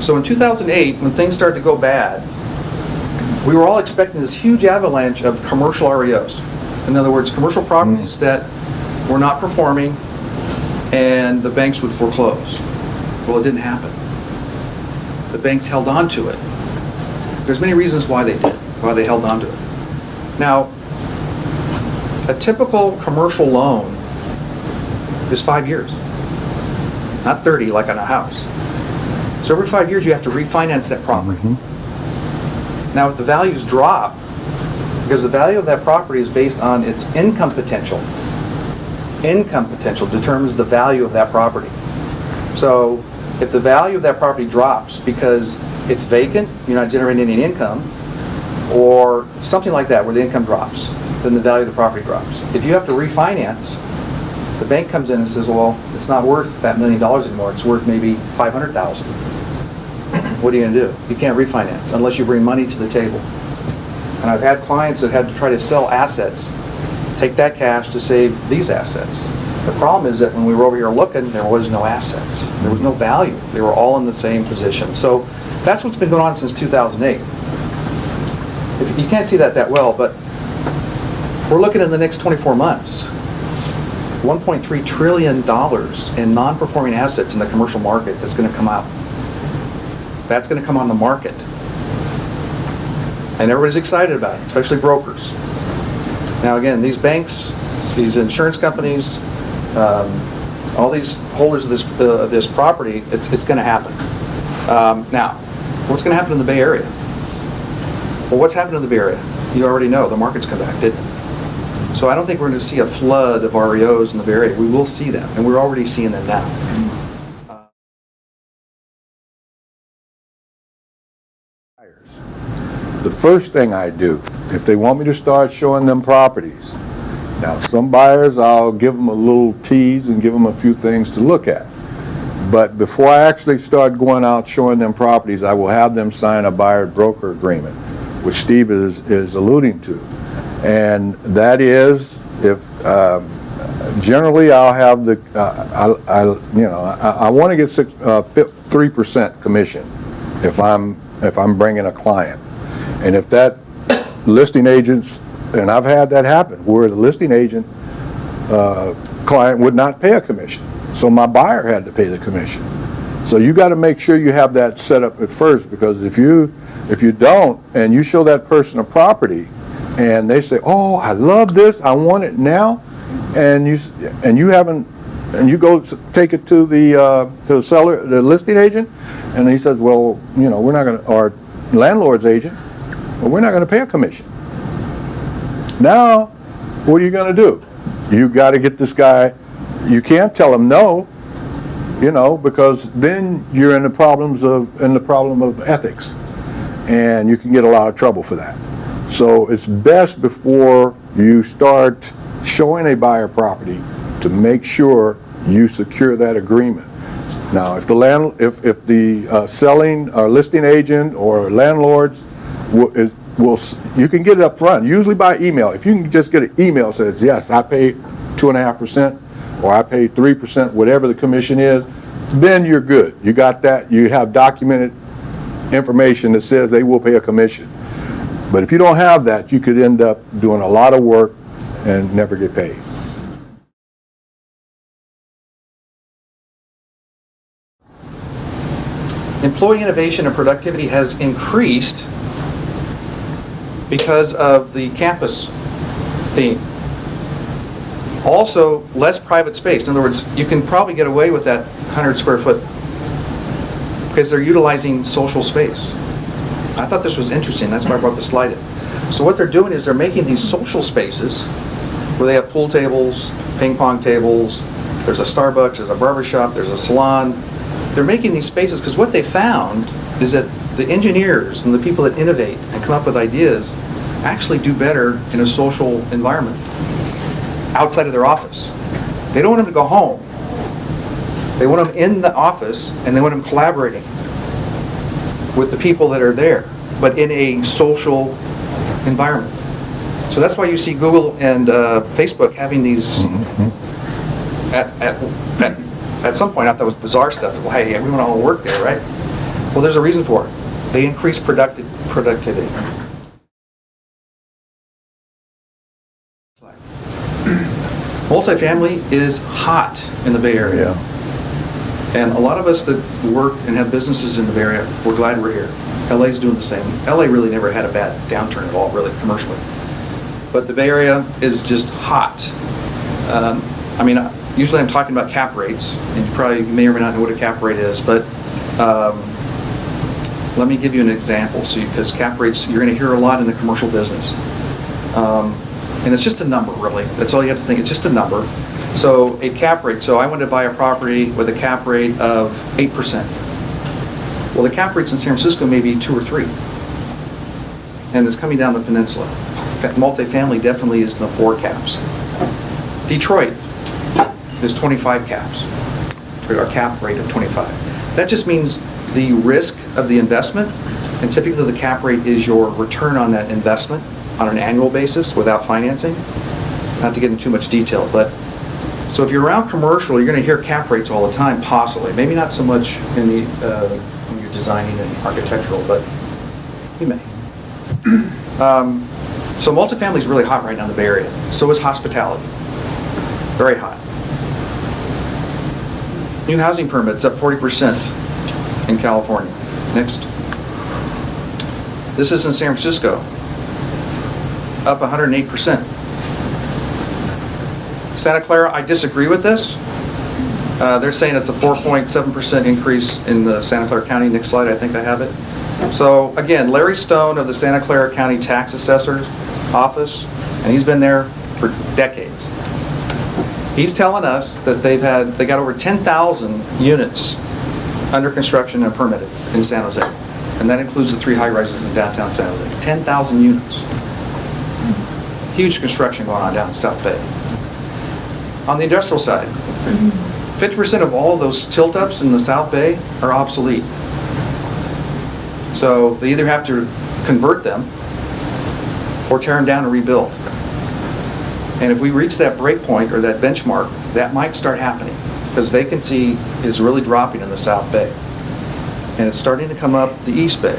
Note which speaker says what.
Speaker 1: So in 2008, when things started to go bad, we were all expecting this huge avalanche of commercial REOs. In other words, commercial properties that were not performing and the banks would foreclose. Well, it didn't happen. The banks held on to it. There's many reasons why they did, why they held on to it. Now, a typical commercial loan is 5 years, not 30 like on a house. So every 5 years you have to refinance that property. Now if the values drop, because the value of that property is based on its income potential determines the value of that property. So if the value of that property drops because it's vacant, you're not generating any income, or something like that where the income drops, then the value of the property drops. If you have to refinance, the bank comes in and says, well, it's not worth that $1 million anymore, it's worth maybe $500,000. What are you going to do? You can't refinance unless you bring money to the table. And I've had clients that had to try to sell assets, take that cash to save these assets. The problem is that when we were over here looking, there was no assets. There was no value. They were all in the same position. So that's what's been going on since 2008. You can't see that well, but we're looking in the next 24 months. $1.3 trillion in non-performing assets in the commercial market that's going to come out. That's going to come on the market. And everybody's excited about it, especially brokers. Now again, these banks, these insurance companies, all these holders of this property, it's going to happen. Now, what's going to happen in the Bay Area? Well, what's happened in the Bay Area? You already know, the market's come back, didn't it? So I don't think we're going to see a flood of REOs in the Bay Area. We will see them, and we're already seeing them now.
Speaker 2: The first thing I do, if they want me to start showing them properties, now some buyers I'll give them a little tease and give them a few things to look at. But before I actually start going out showing them properties, I will have them sign a buyer-broker agreement, which Steve is alluding to. And that is, if generally I'll have the, I want to get 3% commission if I'm bringing a client. And if that listing agent's, and I've had that happen, where the listing agent client would not pay a commission. So my buyer had to pay the commission. So you got to make sure you have that set up at first, because if you don't, and you show that person a property, and they say, oh, I love this, I want it now, and you haven't, and you go take it to the seller, the listing agent, and he says, well, we're not going to, or landlord's agent, well, we're not going to pay a commission. Now, what are you going to do? You got to get this guy. You can't tell him no, because then you're in the problem of ethics, and you can get a lot of trouble for that. So it's best before you start showing a buyer property to make sure you secure that agreement. Now, if the selling or listing agent or landlords you can get it up front, usually by email. If you can just get an email that says, yes, I pay 2.5% or I pay 3%, whatever the commission is, then you're good. You got that. You have documented information that says they will pay a commission. But if you don't have that, you could end up doing a lot of work and never get paid.
Speaker 1: Employee innovation and productivity has increased because of the campus theme. Also, less private space. In other words, you can probably get away with that 100 square foot because they're utilizing social space. I thought this was interesting. That's why I brought the slide in. So what they're doing is they're making these social spaces where they have pool tables, ping pong tables, there's a Starbucks, there's a barbershop, there's a salon. They're making these spaces because what they found is that the engineers and the people that innovate and come up with ideas actually do better in a social environment outside of their office. They don't want them to go home. They want them in the office, and they want them collaborating with the people that are there, but in a social environment. So that's why you see Google and Facebook having these, at some point I thought it was bizarre stuff. Well, hey, everyone all work there, right? Well, there's a reason for it. They increase productivity. Multifamily is hot in the Bay Area. And a lot of us that work and have businesses in the Bay Area, we're glad we're here. LA's doing the same. LA really never had a bad downturn at all, really, commercially. But the Bay Area is just hot. I mean, usually I'm talking about cap rates, and you probably may or may not know what a cap rate is, but let me give you an example, because cap rates, you're going to hear a lot in the commercial business. And it's just a number, really. That's all you have to think. It's just a number. So a cap rate. So I wanted to buy a property with a cap rate of 8%. Well, the cap rates in San Francisco may be 2 or 3. And it's coming down the peninsula. In fact, multifamily definitely is in the 4 caps. Detroit is 25 caps, or a cap rate of 25. That just means the risk of the investment, and typically the cap rate is your return on that investment on an annual basis without financing. Not to get into too much detail, but so if you're around commercial, you're going to hear cap rates all the time, possibly. Maybe not so much in the when you're designing and architectural, but you may. So multifamily is really hot right now in the Bay Area. So is hospitality. Very hot. New housing permits up 40% in California. Next. This is in San Francisco. Up 108%. Santa Clara, I disagree with this. They're saying it's a 4.7% increase in the Santa Clara County. Next slide, I think I have it. So again, Larry Stone of the Santa Clara County Tax Assessor's Office, and he's been there for decades. He's telling us that they got over 10,000 units under construction and permitted in San Jose. And that includes the 3 high-rises in downtown San Jose. 10,000 units. Huge construction going on down in South Bay. On the industrial side, 50% of all those tilt-ups in the South Bay are obsolete. So they either have to convert them or tear them down and rebuild. And if we reach that break point or that benchmark, that might start happening because vacancy is really dropping in the South Bay. And it's starting to come up the East Bay.